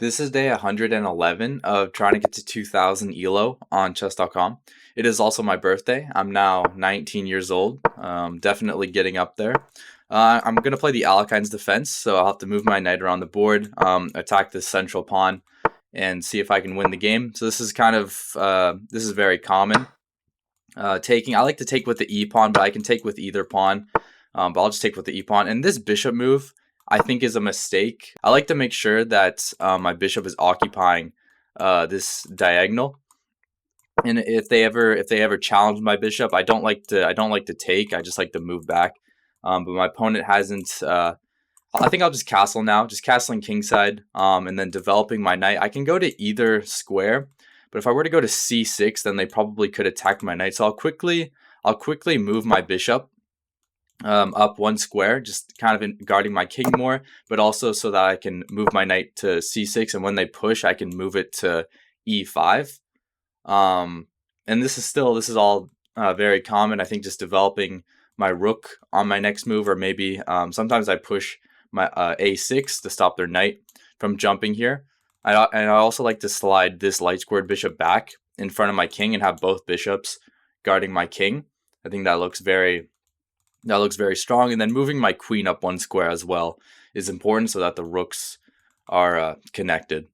This is day 111 of trying to get to 2000 ELO on chess.com. It is also my birthday. I'm now 19 years old. Definitely getting up there. I'm going to play the Alekhine's defense, so I'll have to move my knight around the board, attack this central pawn, and see if I can win the game. So this is this is very common. I like to take with the e-pawn, but I can take with either pawn. But I'll just take with the e-pawn. And this bishop move, I think, is a mistake. I like to make sure that my bishop is occupying this diagonal. And if they ever challenge my bishop, I don't like to take. I just like to move back. But my opponent hasn't. I think I'll just castle now, just castling kingside, and then developing my knight. I can go to either square, but if I were to go to c6, then they probably could attack my knight. So I'll quickly move my bishop up one square, just kind of guarding my king more, but also so that I can move my knight to c6, and when they push, I can move it to e5. And this is all very common. I think just developing my rook on my next move, or maybe sometimes I push my a6 to stop their knight from jumping here. And I also like to slide this light squared bishop back in front of my king and have both bishops guarding my king. I think that looks very strong. And then moving my queen up one square as well is important so that the rooks are connected.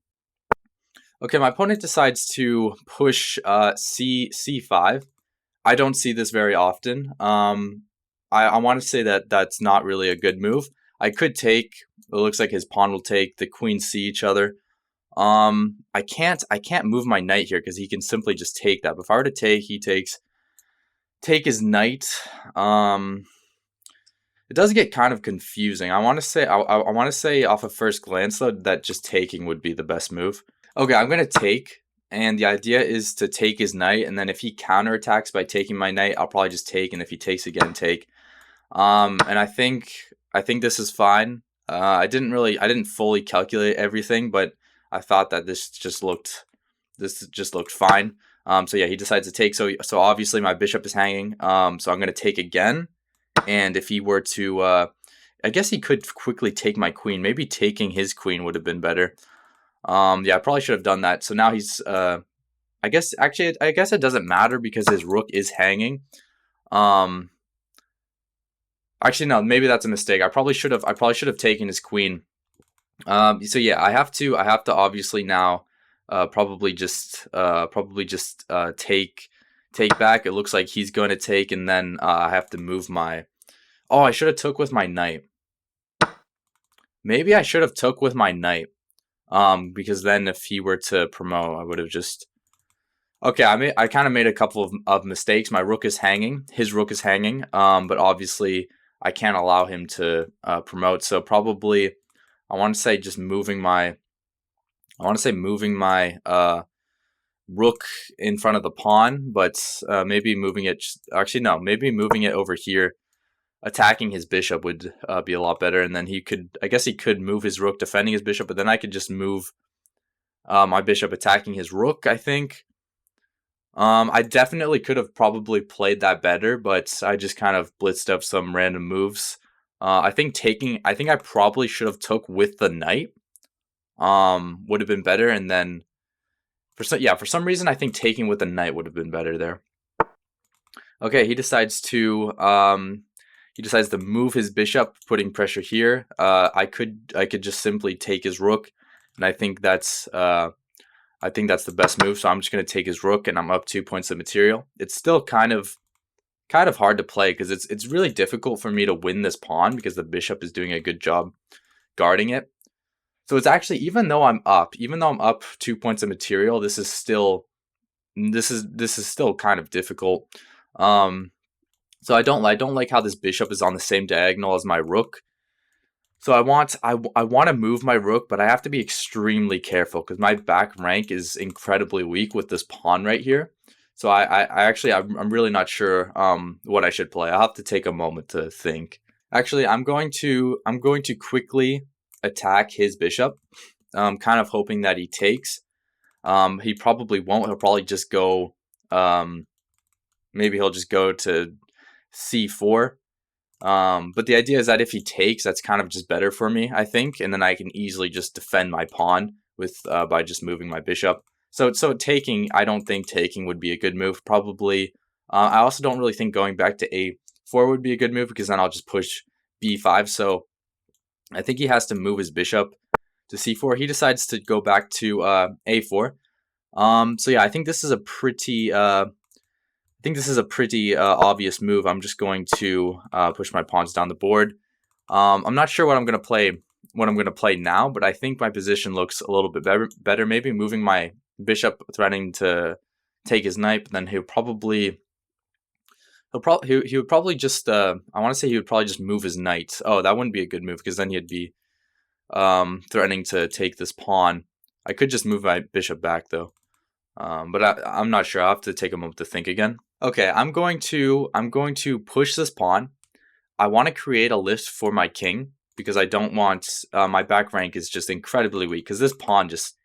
Okay, my opponent decides to push c5. I don't see this very often. I want to say that that's not really a good move. I could take. It looks like his pawn will take. The queens see each other. I can't move my knight here because he can simply just take that. But if I were to take, he takes. Take his knight. It does get kind of confusing. I want to say off of first glance though that just taking would be the best move. Okay, I'm gonna take, and the idea is to take his knight, and then if he counterattacks by taking my knight, I'll probably just take, and if he takes again, take. And I think this is fine. I didn't fully calculate everything, but I thought that this just looked fine. So yeah, he decides to take. So obviously my bishop is hanging. So I'm gonna take again, and if he were to, I guess he could quickly take my queen. Maybe taking his queen would have been better. Yeah, I probably should have done that. So now he's, I guess it doesn't matter because his rook is hanging. Actually, no, maybe that's a mistake. I probably should have taken his queen. So yeah, I have to obviously now, probably just take back. It looks like he's going to take, and then I have to move my. Oh, I should have took with my knight. Maybe I should have took with my knight. Because then if he were to promote, I would have just. Okay, I kind of made a couple of mistakes. My rook is hanging. His rook is hanging. But obviously I can't allow him to promote. So probably I want to say just moving my. Rook in front of the pawn, but maybe moving it. Actually, no. Maybe moving it over here. Attacking his bishop would be a lot better, and then I guess he could move his rook defending his bishop, but then I could just move my bishop attacking his rook, I think. I definitely could have probably played that better, but I just kind of blitzed up some random moves. I think I probably should have took with the knight. Would have been better, and then for some reason I think taking with the knight would have been better there. Okay, he decides to move his bishop, putting pressure here. I could just simply take his rook, and I think that's the best move. So I'm just going to take his rook, and I'm up 2 points of material. It's still kind of hard to play because it's really difficult for me to win this pawn because the bishop is doing a good job guarding it. So it's actually, even though I'm up 2 points of material, this is still kind of difficult. So I don't like how this bishop is on the same diagonal as my rook. So I want to move my rook, but I have to be extremely careful because my back rank is incredibly weak with this pawn right here. So I'm really not sure what I should play. I'll have to take a moment to think. Actually, I'm going to quickly attack his bishop. Kind of hoping that he takes. He probably won't. He'll probably just go. Maybe he'll just go to c4. But the idea is that if he takes, that's kind of just better for me, I think, and then I can easily just defend my pawn with by just moving my bishop. So taking, I don't think taking would be a good move. Probably. I also don't really think going back to a4 would be a good move because then I'll just push b5. So I think he has to move his bishop to c4. He decides to go back to a4. So yeah, I think this is a pretty obvious move. I'm just going to push my pawns down the board. I'm not sure what I'm gonna play now, but I think my position looks a little bit better. Maybe moving my bishop, threatening to take his knight, but then he would probably just I want to say he would probably just move his knight. Oh, that wouldn't be a good move because then he'd be threatening to take this pawn. I could just move my bishop back though. But I'm not sure. I'll have to take a moment to think again. Okay, I'm going to push this pawn. I want to create a lift for my king because I don't want my back rank is just incredibly weak because this pawn just.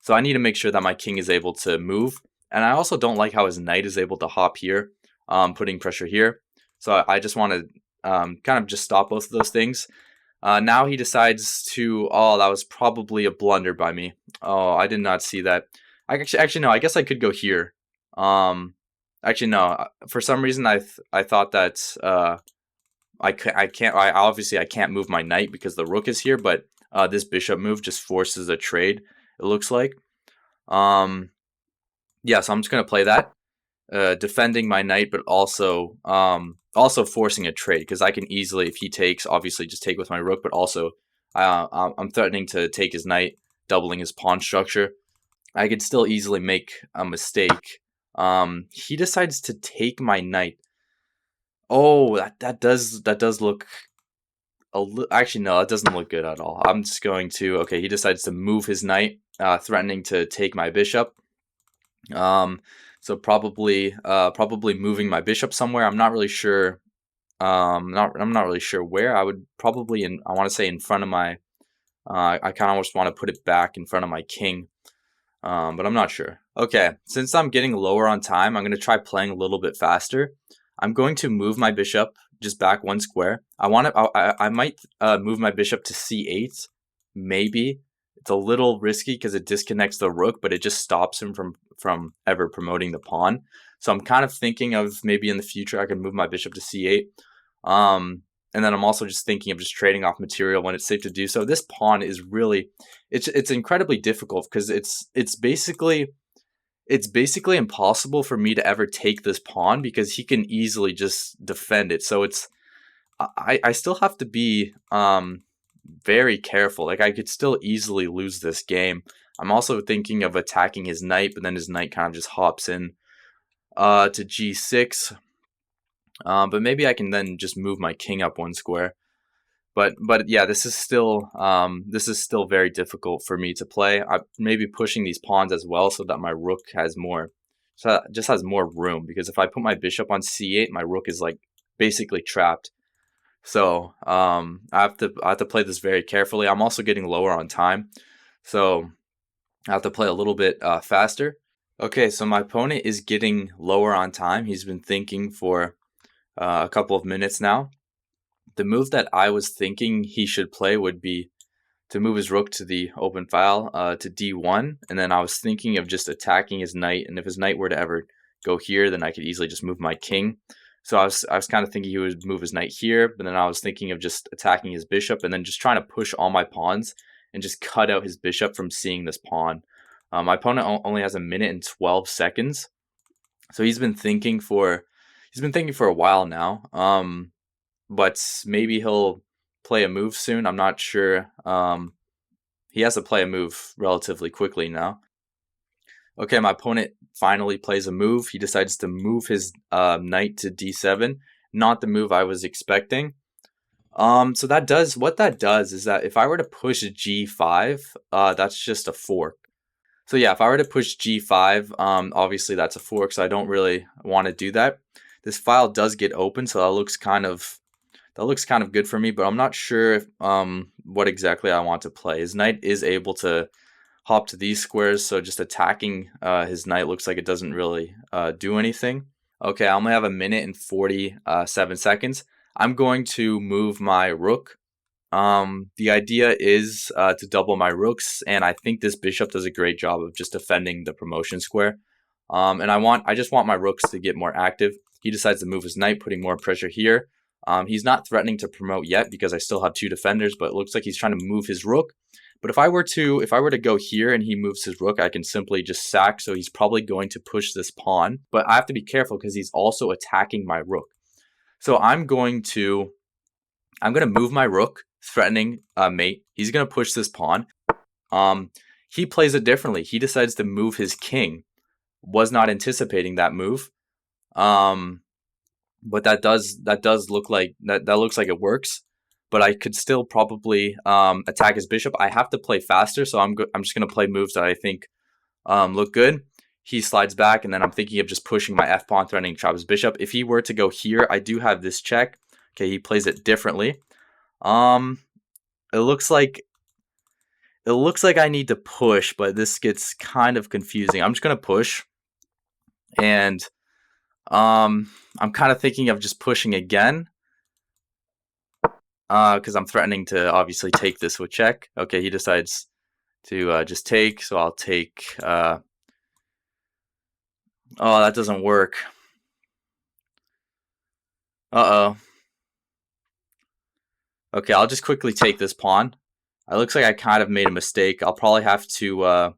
So I need to make sure that my king is able to move, and I also don't like how his knight is able to hop here, putting pressure here. So I just want to kind of just stop both of those things. Now he decides to. Oh, that was probably a blunder by me. Oh, I did not see that. Actually no. I guess I could go here. Actually no. For some reason I thought that I can't move my knight because the rook is here, but this bishop move just forces a trade. It looks like. Yeah, so I'm just gonna play that, defending my knight, but also forcing a trade because I can easily, if he takes, obviously just take with my rook, but also I'm threatening to take his knight, doubling his pawn structure. I could still easily make a mistake. He decides to take my knight. Oh, that does look actually no, that doesn't look good at all. I'm just going to he decides to move his knight, threatening to take my bishop. So probably moving my bishop somewhere. I'm not really sure. I'm not really sure where. I would probably I want to say in front of my. I kind of almost want to put it back in front of my king. But I'm not sure. Okay, since I'm getting lower on time, I'm going to try playing a little bit faster. I'm going to move my bishop just back one square. I might move my bishop to c8. Maybe. It's a little risky because it disconnects the rook, but it just stops him from ever promoting the pawn. So I'm kind of thinking of maybe in the future I could move my bishop to c8. And then I'm also just thinking of just trading off material when it's safe to do so. This pawn is really, it's incredibly difficult because it's basically impossible for me to ever take this pawn because he can easily just defend it. So I still have to be very careful. Like I could still easily lose this game. I'm also thinking of attacking his knight, but then his knight kind of just hops in to g6. But maybe I can then just move my king up one square. But yeah, this is still very difficult for me to play. I'm maybe pushing these pawns as well so that my rook has more, just has more room. Because if I put my bishop on c8, my rook is like basically trapped. So I have to play this very carefully. I'm also getting lower on time, so I have to play a little bit faster. Okay, so my opponent is getting lower on time. He's been thinking for a couple of minutes now. The move that I was thinking he should play would be to move his rook to the open file to d1, and then I was thinking of just attacking his knight, and if his knight were to ever go here, then I could easily just move my king. So I was kind of thinking he would move his knight here, but then I was thinking of just attacking his bishop and then just trying to push all my pawns and just cut out his bishop from seeing this pawn. My opponent only has 1 minute and 12 seconds, so he's been thinking for a while now. But maybe he'll play a move soon. I'm not sure. He has to play a move relatively quickly now. Okay, my opponent finally plays a move. He decides to move his knight to d7. Not the move I was expecting. So what that does is that if I were to push g5, that's just a fork. So yeah, if I were to push g5, obviously that's a fork, so I don't really want to do that. This file does get open, so that looks kind of good for me, but I'm not sure what exactly I want to play. His knight is able to hop to these squares, so just attacking his knight looks like it doesn't really do anything. Okay, I only have 1 minute and 47 seconds. I'm going to move my rook The idea is to double my rooks, and I think this bishop does a great job of just defending the promotion square. And I just want my rooks to get more active. He decides to move his knight, putting more pressure here. He's not threatening to promote yet because I still have 2 defenders, but it looks like he's trying to move his rook. But if I were to go here and he moves his rook, I can simply just sack. So he's probably going to push this pawn, but I have to be careful because he's also attacking my rook. So I'm going to move my rook, threatening mate. He's going to push this pawn. He plays it differently. He decides to move his king. Was not anticipating that move. But that does look like that looks like it works. But I could still probably attack his bishop. I have to play faster, so I'm just going to play moves that I think look good. He slides back, and then I'm thinking of just pushing my f-pawn, threatening to trap his bishop. If he were to go here, I do have this check. Okay, he plays it differently. It looks like I need to push, but this gets kind of confusing. I'm just going to push, and I'm kind of thinking of just pushing again. Because I'm threatening to obviously take this with check. Okay, he decides to just take, so I'll take. Oh, that doesn't work. Uh-oh. Okay, I'll just quickly take this pawn. It looks like I kind of made a mistake. I'll probably have to.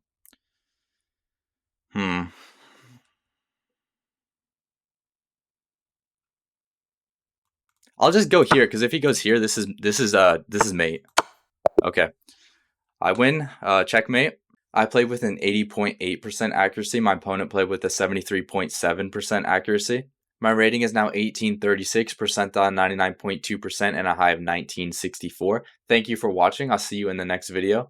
I'll just go here because if he goes here, this is mate. Okay, I win. Checkmate. I played with an 80.8% accuracy. My opponent played with a 73.7% accuracy. My rating is now 1836, percentile 99.2%, and a high of 1964. Thank you for watching. I'll see you in the next video.